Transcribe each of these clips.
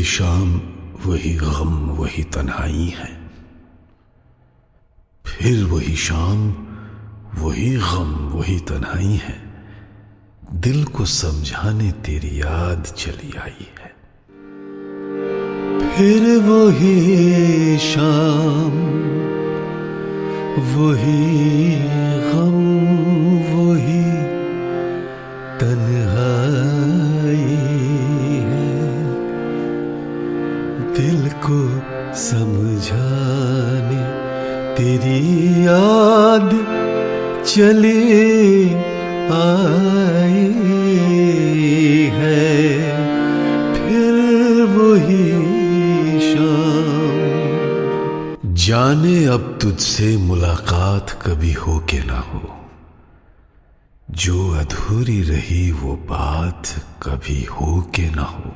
वही शाम, वही गम, वही तन्हाई है। फिर वही शाम, वही गम, वही तन्हाई है। दिल को समझाने तेरी याद चली आई है। फिर वही शाम, वही गम, वही तन्हाई है। दिल को समझाने तेरी याद चली आई है। फिर वही शाम। जाने अब तुझसे मुलाकात कभी हो के ना हो, जो अधूरी रही वो बात कभी हो के ना हो।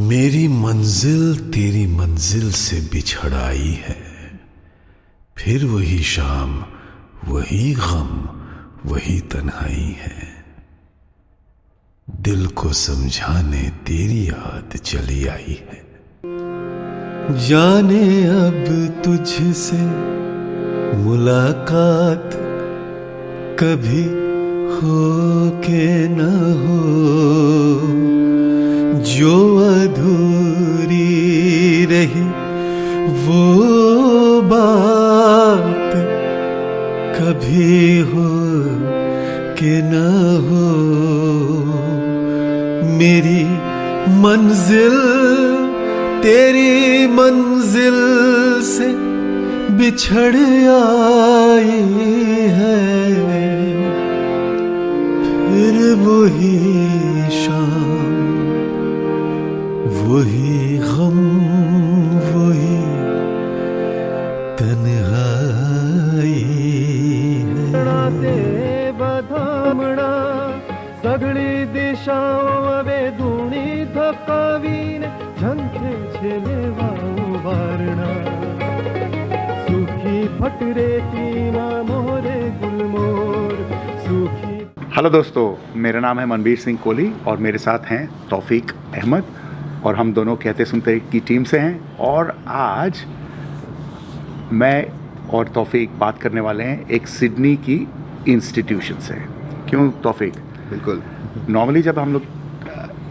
मेरी मंजिल तेरी मंजिल से बिछड़ आई है। फिर वही शाम, वही गम, वही तन्हाई है। दिल को समझाने तेरी याद चली आई है। जाने अब तुझसे मुलाकात कभी हो के न हो, जो अधूरी रही वो बात कभी हो के न हो। मेरी मंजिल तेरी मंजिल से बिछड़ आई है। फिर वही शाम, वही गम, वही तन्हाई है। बधामणा सगळी दिशाओं वेधुणी धकावीने झंखे छेलेवा उभारणा। सुखी फटरे की मां मोरे गुलमोर सुखी। हेलो दोस्तों, मेरा नाम है मनबीर सिंह कोहली और मेरे साथ हैं तौफीक अहमद और हम दोनों कहते सुनते की टीम से हैं। और आज मैं और तौफीक बात करने वाले हैं एक सिडनी की इंस्टीट्यूशन से। क्यों तौफीक? बिल्कुल। नॉर्मली जब हम लोग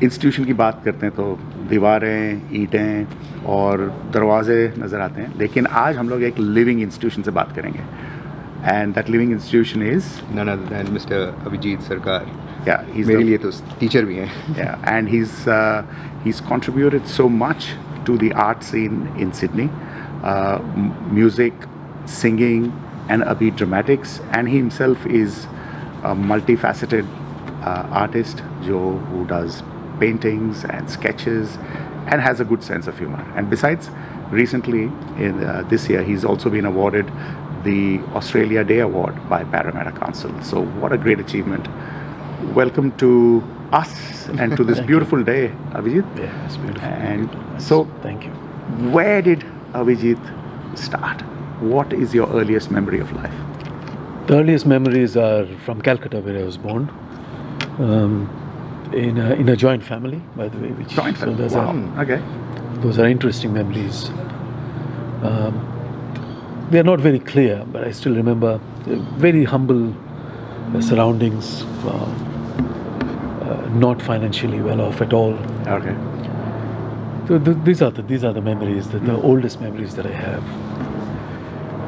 इंस्टीट्यूशन की बात करते हैं तो दीवारें, ईंटें और दरवाजे नज़र आते हैं, लेकिन आज हम लोग एक लिविंग इंस्टीट्यूशन से बात करेंगे। And that living institution is none other than mister Abhijit Sarkar. मेरे लिए तो टीचर भी हैं। And he's contributed so much to the art scene in Sydney, music, singing, and a bit dramatics. And he himself is a multifaceted artist who does paintings and sketches and has a good sense of humor. And besides, recently in this year, he's also been awarded the Australia Day Award by Parramatta Council. So what a great achievement. Welcome to us and to this beautiful day, Abhijit. Yeah, it's beautiful. And so, thank you. Where did Abhijit start? What is your earliest memory of life? The earliest memories are from Calcutta, where I was born, in a joint family, by the way. Joint family. Wow. Okay. Those are interesting memories. They are not very clear, but I still remember very humble surroundings. Not financially well off at all. Okay. So these are the memories, the oldest memories that I have.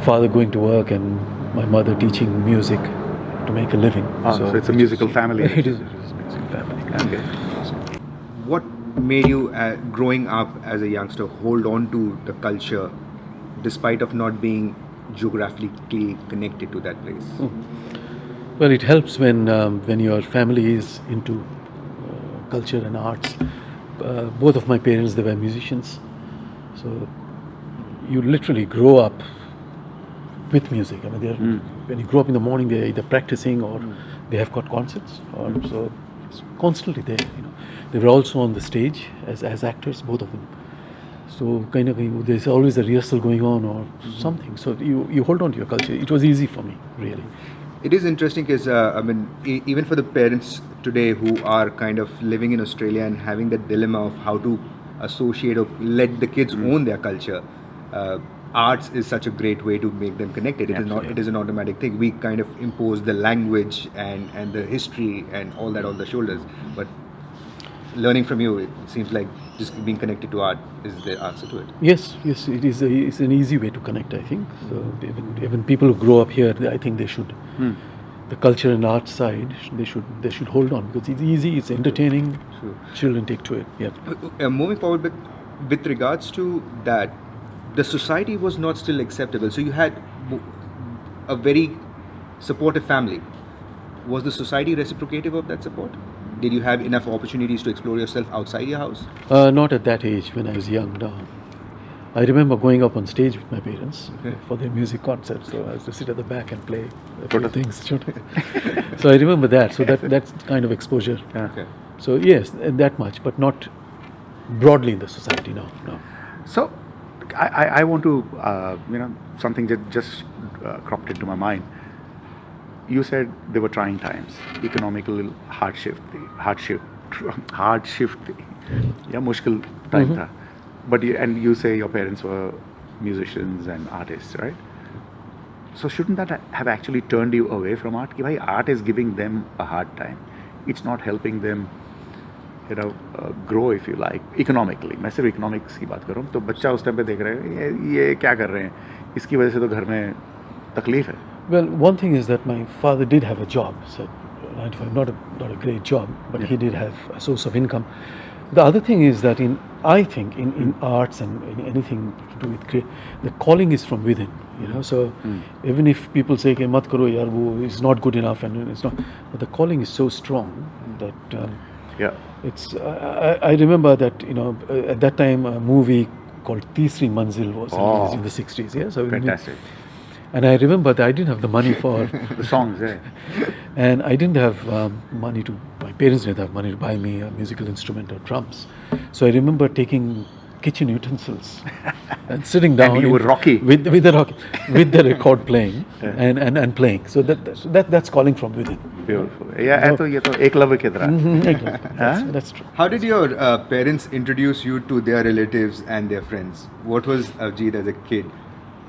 Father going to work and my mother teaching music to make a living. So it's a musical family. It is a musical family. Okay. What made you, growing up as a youngster, hold on to the culture despite of not being geographically connected to that place? Well, it helps when your family is into culture and arts. Both of my parents, they were musicians, so you literally grow up with music. I mean, when you grow up in the morning, they're either practicing or they have got concerts, or so it's constantly there. They were also on the stage as actors, both of them. So kind of there's always a rehearsal going on or something. So you hold on to your culture. It was easy for me, really. It is interesting because, even for the parents today who are kind of living in Australia and having that dilemma of how to associate or let the kids own their culture, arts is such a great way to make them connected. It is not. It is an automatic thing. We kind of impose the language and the history and all that on the shoulders. But learning from you, it seems like just being connected to art is the answer to it. Yes, it is. It's an easy way to connect, I think. So even people who grow up here, I think they should. The culture and art side, they should hold on because it's easy, it's entertaining. True. Children take to it. Yeah. Moving forward, with regards to that, the society was not still acceptable. So you had a very supportive family. Was the society reciprocative of that support? Did you have enough opportunities to explore yourself outside your house? Not at that age when I was young. No. I remember going up on stage with my parents for their music concerts. So I used to sit at the back and play a few things. So I remember that. So that's kind of exposure. Okay. So yes, that much, but not broadly in the society. No. So, I want to, something that just cropped into my mind. You said there were trying times, economical hardship, yeah, mushkil time tha. But you say your parents were musicians and artists, right? So shouldn't that have actually turned you away from art? Ki bhai, art is giving them a hard time. It's not helping them, grow, if you like, economically. मैं सिर्फ economics की बात कर रहा हूँ. तो बच्चा उस टाइम पे देख रहा है ये क्या कर रहे हैं? इसकी वजह से तो घर में तकलीफ है. Well, one thing is that my father did have a job, so 95, not a great job, but he did have a source of income. The other thing is that in arts and in anything to do with the calling is from within, So even if people say कि मत करो यार वो is not good enough and it's not, but the calling is so strong that it's. I remember that at that time a movie called Teesri Manzil was released in the 60s. Yeah, so fantastic. And I remember that I didn't have the money for the songs, and I didn't have money to. My parents didn't have money to buy me a musical instrument or drums. So I remember taking kitchen utensils and sitting down. And you were rocky with the record playing and playing. So that's calling from within. Beautiful. Yeah, so ये तो एकलव्य की तरह. That's true. How did your parents introduce you to their relatives and their friends? What was Avjeet as a kid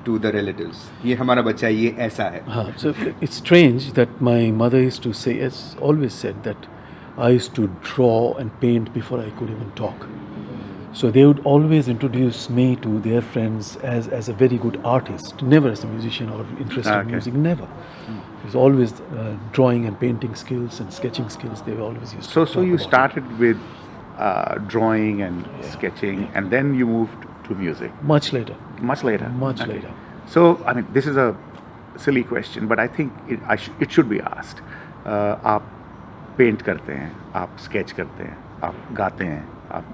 to the relatives? ये हमारा बच्चा ये ऐसा है. So it's strange that my mother used to say, has always said that I used to draw and paint before I could even talk. So they would always introduce me to their friends as a very good artist, never as a musician or interested in music, never. It was always drawing and painting skills and sketching skills. They were always used to So you started with drawing and sketching, and then you moved to music. Much later. Much later. Later. So I mean, this is a silly question, but I think it should be asked. आप paint करते हैं, आप sketch करते हैं, आप गाते हैं, आप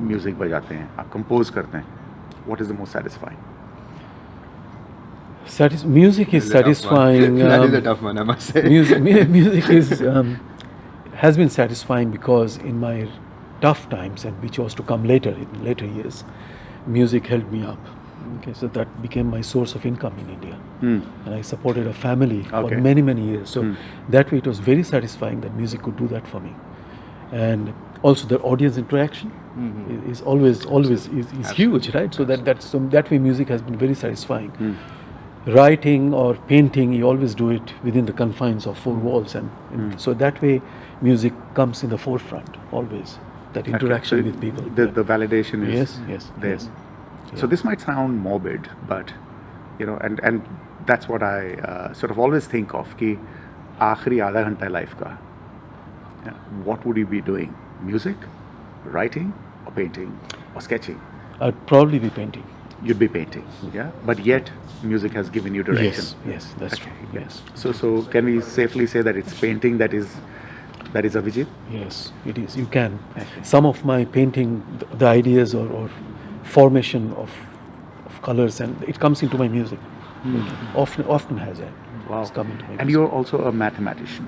म्यूजिक बजाते हैं, आप कंपोज करते हैं. What is the most satisfying? Music is satisfying. That is a tough one, I must say. Music is has been satisfying because in my tough times, and which was to come later in later years, music held me up. Okay, so that became my source of income in India, and I supported a family for many years. So that way, it was very satisfying that music could do that for me, and also the audience interaction is always huge, right? So that way, music has been very satisfying. Writing or painting, you always do it within the confines of four walls, and so that way, music comes in the forefront always. That interaction with people. The validation is there. Yes. So this might sound morbid, but and that's what I sort of always think of. कि आखिरी आधा घंटा life का, what would you be doing? Music, writing, or painting, or sketching? I'd probably be painting. You'd be painting, yeah. But yet, music has given you direction. Yes, that's true. Yes. So can we safely say that it's painting that is Avijit? Yes, it is. You can. Some of my painting, the ideas or formation of colors, and it comes into my music. Often has that. Wow. It's come into my and music. you're also a mathematician.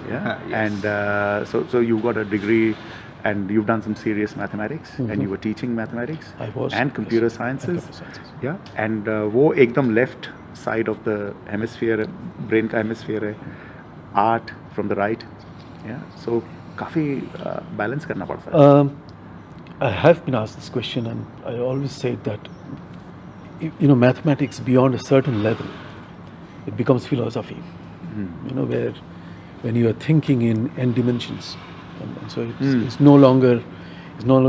Yeah. Yes. And so you got a degree, and you've done some serious mathematics, and you were teaching mathematics. I was. And computer Yes. sciences. And computer sciences. Yeah. And वो एकदम left side of the hemisphere, brain का hemisphere है. art from the right. Yeah. So काफी balance करना पड़ता है. I have been asked this question, and I always say that mathematics beyond a certain level, it becomes philosophy. Where when you are thinking in n dimensions, and so it's no longer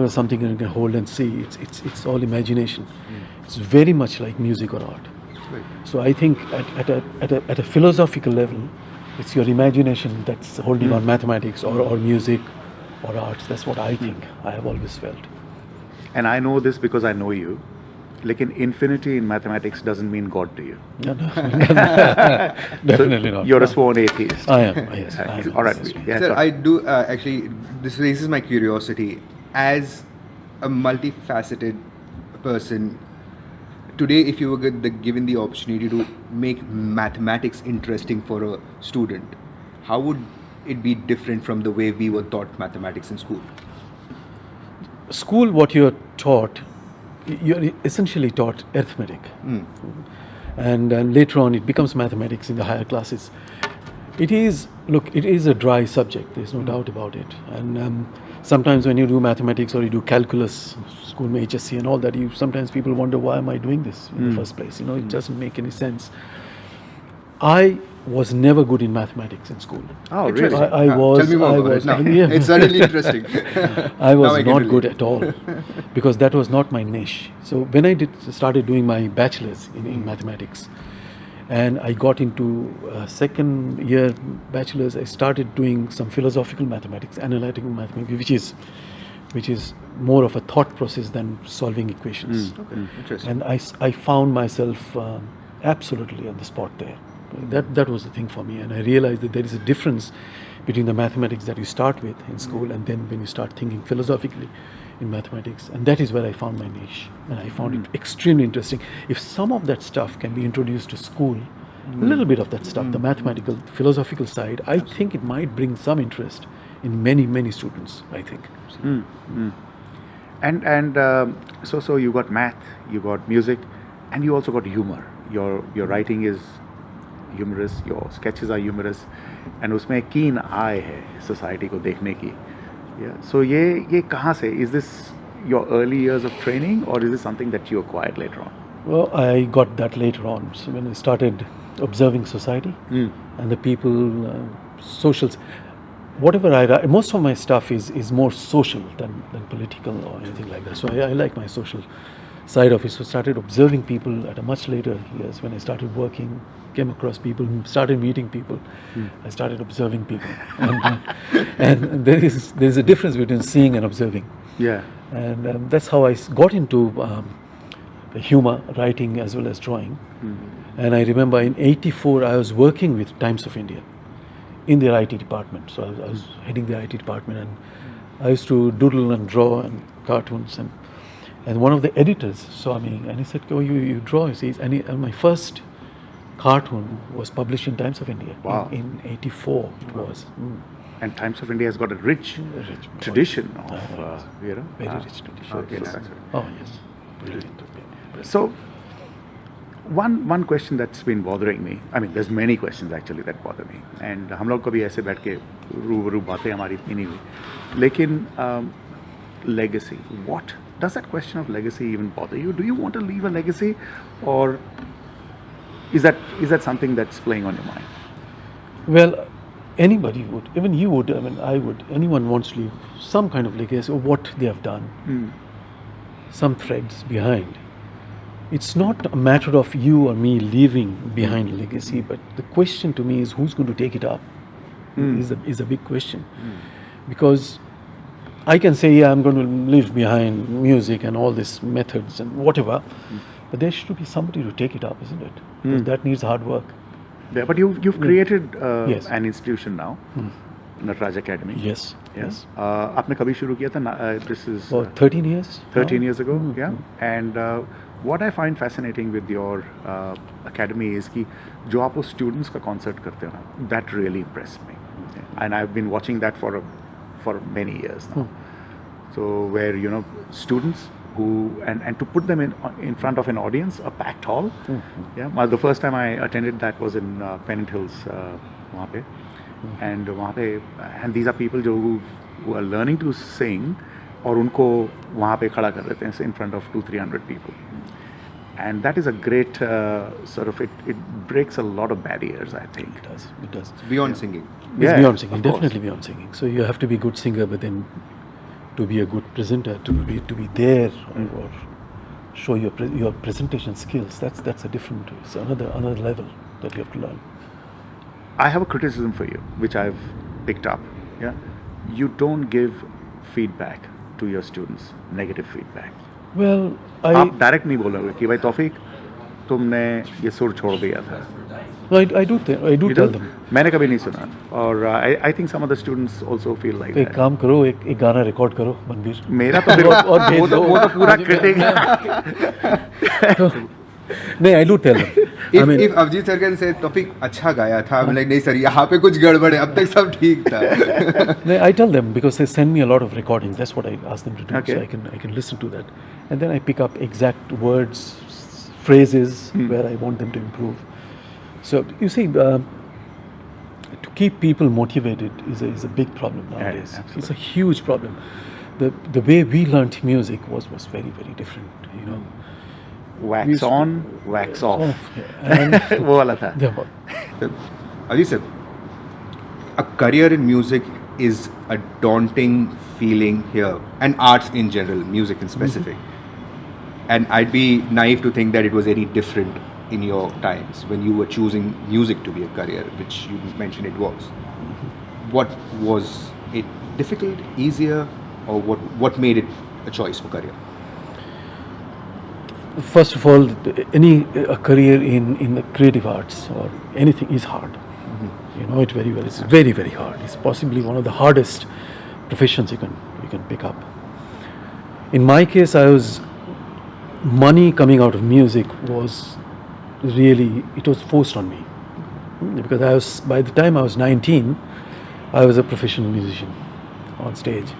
something you can hold and see. It's all imagination. It's very much like music or art. Right. So I think at a philosophical level, it's your imagination that's holding on mathematics or music or arts. That's what I think. I have always felt. And I know this because I know you. Lekin infinity in mathematics doesn't mean God to you. No. Definitely not. You're a sworn atheist. I am. Yes. I am. All right. Yes, Yeah, Sir, sorry. I do actually. This raises my curiosity. As a multifaceted person, today, if you were given the opportunity to make mathematics interesting for a student, how would it be different from the way we were taught mathematics in school? School, what you're taught, you're essentially taught arithmetic, and later on it becomes mathematics in the higher classes. It is a dry subject. There's no doubt about it. And sometimes when you do mathematics or you do calculus, school में HSC and all that, sometimes people wonder, why am I doing this in the first place? It doesn't make any sense. I was never good in mathematics in school. Oh, really? I was. Tell me more I about was. it now. Yeah. It's suddenly interesting. I was Now I can not relate. good at all because that was not my niche. So when I started doing my bachelor's in mathematics, and I got into second year bachelor's, I started doing some philosophical mathematics, analytical mathematics, which is more of a thought process than solving equations. Okay, interesting. And I found myself absolutely on the spot there. That was the thing for me, and I realized that there is a difference between the mathematics that you start with in school and then when you start thinking philosophically in mathematics, and that is where I found my niche, and I found it extremely interesting. If some of that stuff can be introduced to school, a little bit of that stuff, the mathematical, philosophical side, I think it might bring some interest in many students, I think. And so you got math, you got music, and you also got humor. Your writing is humorous, your sketches are humorous, and उसमें एक keen eye है society को देखने की. Yeah. So ये कहाँ से? Is this your early years of training, or is this something that you acquired later on? Well, I got that later on. So when I started observing society and the people, socials, whatever I write, most of my stuff is more social than political or anything like that. So I like my social side of it. So I started observing people at a much later years when I started working, came across people, started meeting people. I started observing people, and there's a difference between seeing and observing. Yeah. And that's how I got into humor, writing as well as drawing. And I remember in '84 I was working with Times of India in their IT department. So I was heading the IT department, and I used to doodle and draw and cartoons. And one of the editors saw me and he said, "Oh, you draw?" He says, and my first cartoon was published in Times of India. Wow. In '84 it was. And Times of India has got a rich tradition of Very rich tradition. Okay, Yes. that's right. Oh yes, brilliant. So, one question that's been bothering me, I mean, there's many questions actually that bother me, and हम लोग कभी ऐसे बैठ के रूबरू बातें हमारी इतनी नहीं हुई, लेकिन legacy, what does that question of legacy even bother you? Do you want to leave a legacy, or is that something that's playing on your mind? Well, anybody would, even you would, I mean, I would, anyone wants to leave some kind of legacy of what they have done, some threads behind. It's not a matter of you or me leaving behind a legacy, but the question to me is who's going to take it up is a big question. Because I can say, yeah, I'm going to leave behind music and all these methods and whatever, but there should be somebody to take it up, isn't it? Because that needs hard work. Yeah, but you've created Yes. an institution now, Nataraj Academy. Yes. Yeah. Yes. आपने कभी शुरू किया था? This is For 13 years? 13 years ago. Yeah. And what I find fascinating with your academy is कि जो आप उस students का concert करते हो ना, that really impressed me. And I've been watching that for many years now. So where students who and to put them in front of an audience, a packed hall. Yeah. The first time I attended that was in Pennant Hills, वहाँ पे, and वहाँ पे and these are people who are learning to sing और उनको वहाँ पे खड़ा कर देते हैं in front of 200-300 people. And that is a great sort of it breaks a lot of barriers, I think. It does. Beyond singing. It's Yeah, beyond singing, of course. definitely beyond singing. So you have to be a good singer, but then to be a good presenter, to be there or show your presentation skills. That's a different. It's another level that you have to learn. I have a criticism for you, which I've picked up. Yeah, you don't give feedback to your students, negative feedback. Well, आप direct नहीं बोलोगे कि भाई तौफीक तुमने ये सुर छोड़ दिया था. I do You tell do? them. मैंने कभी नहीं सुना और I think some of the students also feel like एक that. काम करो, एक गाना रिकॉर्ड करो, मनबीर. मेरा तो फिर और भेज वो तो दो. पूरा क्रिटिक. नहीं, I do tell them. If Avjit sir can say Taufeeq अच्छा गाया था, I'm like नहीं सर यहाँ पे कुछ गड़बड़ है, अब तक सब ठीक था. No, I tell them because they send me a lot of recordings. That's what I ask them to do. Okay. So I can listen to that, and then I pick up exact words, phrases where I want them to improve. So you see, to keep people motivated is a big problem nowadays. absolutely. It's a huge problem. The way we learnt music was very, very different. You know. Wax on, wax off. And वो वाला था. Ajit sir, a career in music is a daunting feeling here, and arts in general, music in specific. And I'd be naive to think that it was any different in your times when you were choosing music to be a career, which you mentioned it was. What was it difficult, easier, or what made it a choice for career? First of all, a career in the creative arts or anything is hard. You know it very well. It's very, very hard. It's possibly one of the hardest professions you can pick up. In my case, money coming out of music was forced on me, because by the time I was 19, I was a professional musician on stage,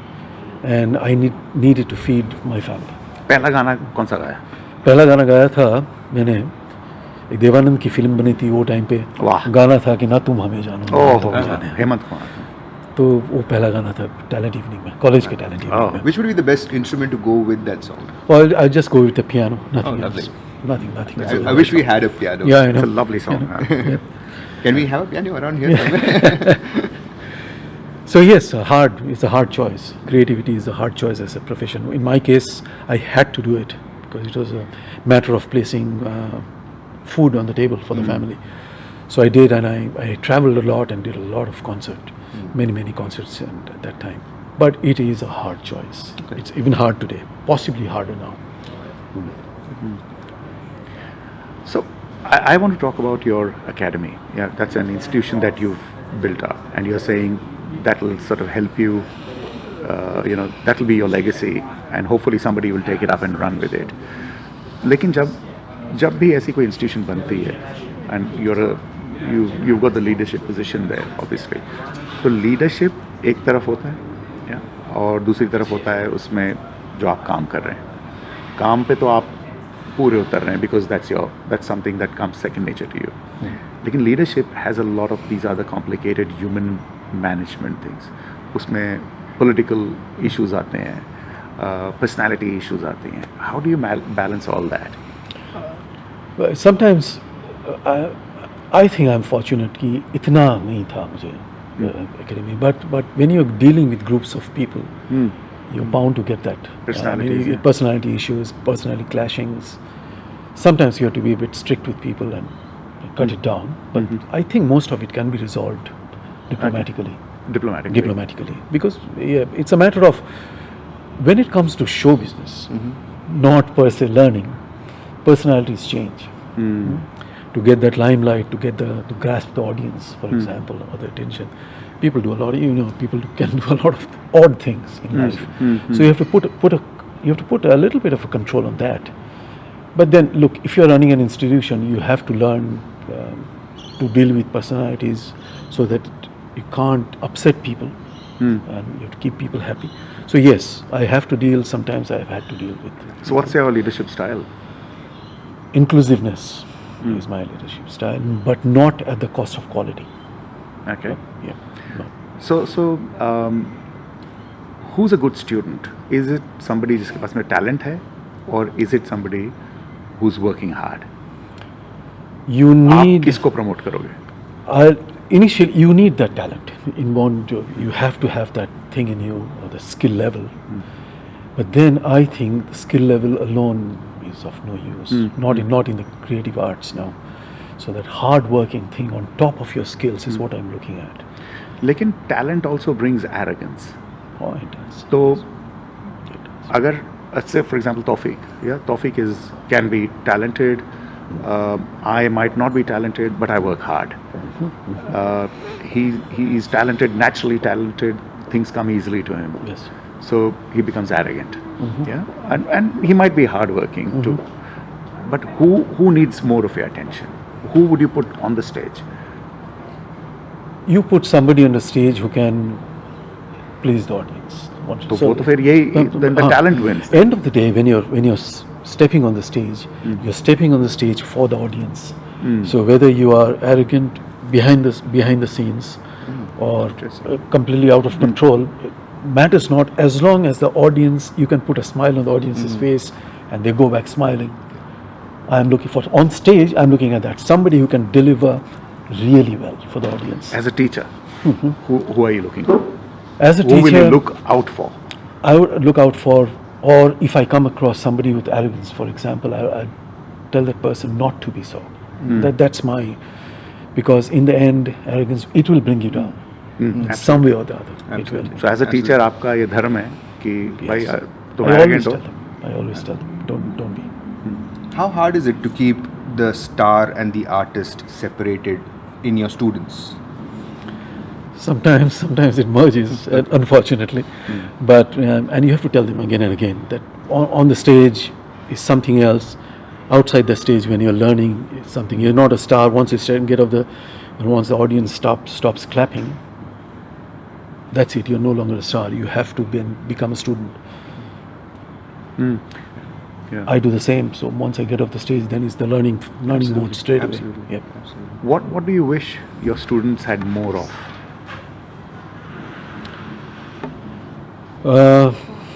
and I needed to feed my family. पहला गाना कौन सा गाया? पहला गाना गाया था मैंने, एक देवानंद की फिल्म बनी थी वो टाइम पे. वाह. गाना था कि ना तुम हमें जानो ना ओह तुम हमें जाने. हेमंत कुमार. तो वो पहला गाना था टैलेंट इवनिंग में, कॉलेज के टैलेंट इवनिंग में. Which would be the best instrument to go with that song? Well, I just go with the piano, nothing Oh, lovely. else. Nothing. I wish we had a piano. Yeah, I It's know. a lovely song. Yeah. Can we have a piano around here somewhere? So yes, it's a hard choice. Creativity is a hard choice as a profession. In my case, I had to do it because it was a matter of placing food on the table for the family. So I did, and I traveled a lot and did a lot of many concerts at that time. But it is a hard choice. Okay. It's even hard today, possibly harder now. So I want to talk about your academy. Yeah, that's an institution that you've built up, and you're saying that will sort of help you. That will be your legacy, and hopefully somebody will take it up and run with it. लेकिन जब भी ऐसी कोई institution बनती है, and you've got the leadership position there, obviously. तो leadership एक तरफ होता है, yeah, और दूसरी तरफ होता है उसमें जो आप काम कर रहे हैं. काम पे तो आप पूरे उतर रहे हैं because that's something that comes second nature to you. लेकिन leadership has a lot of these other complicated human management things. उसमें political issues आते हैं, personality issues आती हैं. How do you balance all that? But sometimes I think I'm fortunate कि इतना नहीं था मुझे academy. But when you're dealing with groups of people, you're bound to get that. Personalities, yeah. Personality issues, personality clashings. Sometimes you have to be a bit strict with people and cut it down. But I think most of it can be resolved diplomatically. Diplomatically. Because it's a matter of, when it comes to show business, not per se learning, personalities change. To get that limelight, to grasp the audience, for example, or the attention. People do a lot. People can do a lot of odd things in life. So you have to put a little bit of a control on that. But then, look, if you're running an institution, you have to learn to deal with personalities so that you can't upset people, and you have to keep people happy. So yes, I have to deal. Sometimes I've had to deal with. So what's your leadership style? Inclusiveness is my leadership style, but not at the cost of quality. Okay. Yeah. No. So, who's a good student? Is it somebody जिसके पास में talent है, or is it somebody who's working hard? You आप need. किसको promote करोगे? Initially, you need that talent. You have to have that thing in you, or the skill level. But then I think the skill level alone is of no use. Not in the creative arts now. So that hard working thing on top of your skills is what I'm looking at. लेकिन talent also brings arrogance. Oh, it does. तो It does. अगर let's say for example Taufeeq can be talented. I might not be talented, but I work hard. He is talented, naturally talented. Things come easily to him. Yes. So he becomes arrogant. Yeah, and he might be hardworking too. But who needs more of your attention? Who would you put on the stage? You put somebody on the stage who can please the audience. तो वो तो फिर यही then the talent wins. End of the day, when you're stepping on the stage, you're stepping on the stage for the audience. So whether you are arrogant behind the scenes or completely out of control, it matters not, as long as the audience, you can put a smile on the audience's face and they go back smiling. I'm looking for, on stage, I'm looking at that. Somebody who can deliver really well for the audience. As a teacher, who are you looking for? As a Who teacher, will you look out for? I would look out for, or if I come across somebody with arrogance, for example, I tell that person not to be so. That's my, because in the end, arrogance, it will bring you down. In some way or the other. It will. So as a teacher, आपका ये धर्म है कि भाई तुम I always arrogant हो. tell them. I always tell them, don't be. How hard is it to keep the star and the artist separated in your students? Sometimes it merges, unfortunately. But and you have to tell them again and again that on the stage is something else. Outside the stage, when you're learning, is something. You're not a star. Once you get off once the audience stops clapping, that's it. You're no longer a star. You have to become a student. Yeah. I do the same. So once I get off the stage, then it's the learning mode straight away. Absolutely. Yep. Absolutely. What do you wish your students had more of?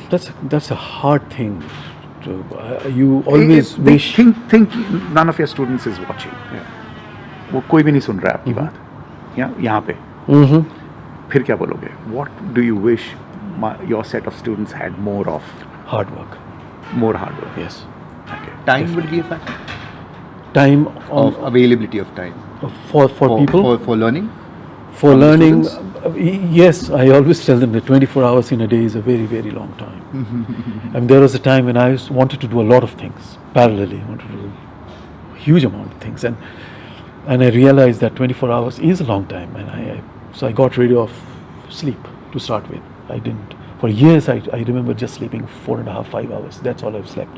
That's a hard thing. You always They wish. think none of your students is watching. वो कोई भी नहीं सुन रहा है आपकी बात. यहाँ पे. फिर क्या बोलोगे? What do you wish your set of students had more of? Hard work. More hard work. Yes. Okay. Time would be a factor Time of availability of time for people. for learning. For From the learning, students? yes, I always tell them that 24 hours in a day is a very, very long time. And there was a time when I wanted to do a lot of things parallelly. I wanted to do a huge amount of things, and I realized that 24 hours is a long time, and so I got rid of sleep to start with. I didn't. For years, I remember just sleeping 4.5, 5 hours. That's all I've slept,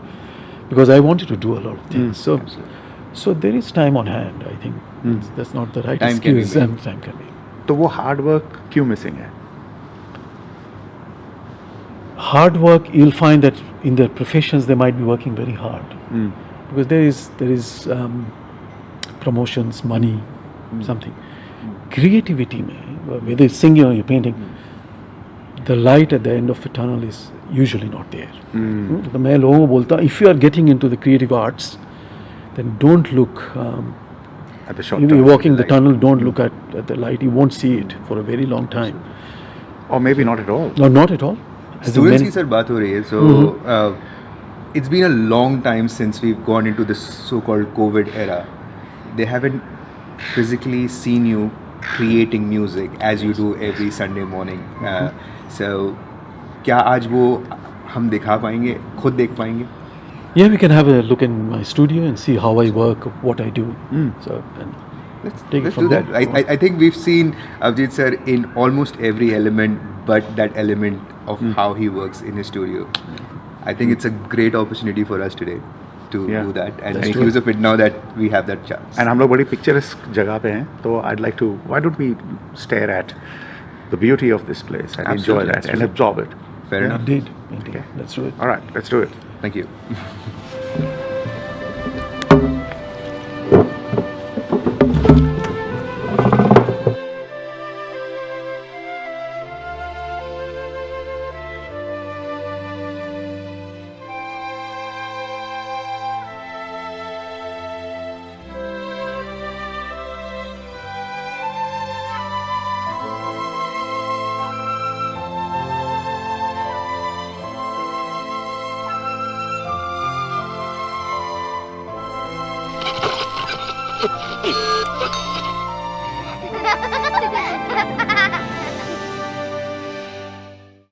because I wanted to do a lot of things. So there is time on hand. I think that's not the right Time can be excuse. made. And time can be. तो वो hard work क्यों missing है? Hard work, you'll find that in their professions they might be working very hard, because there is promotions, money, something. Creativity mein, whether it's singing or you're painting, the light at the end of the tunnel is usually not there. तो मैं लोगों को बोलता हूँ, if you are getting into the creative arts, then don't look. At the short You're term. walking the tunnel, don't look at the light. You won't see it for a very long time. Or maybe not at all. No, not at all. As in Students many- की sir बात हो रही है. So it's been a long time since we've gone into this so-called COVID era. They haven't physically seen you creating music as you do every Sunday morning. So क्या आज वो हम दिखा पाएंगे, खुद देख पाएंगे? Yeah, we can have a look in my studio and see how I work, what I do. So, and Let's take it do from that. there. I think we've seen Avjit sir in almost every element, but that element of how he works in his studio. I think it's a great opportunity for us today to do that and That's make true. use of it now that we have that chance. And हम लोग बड़ी picturesque जगह पे हैं, तो I'd like to. Why don't we stare at the beauty of this place and enjoy Absolutely, that and absorb it? Fair enough. Indeed. Okay. Let's do it. All right, let's do it. Thank you.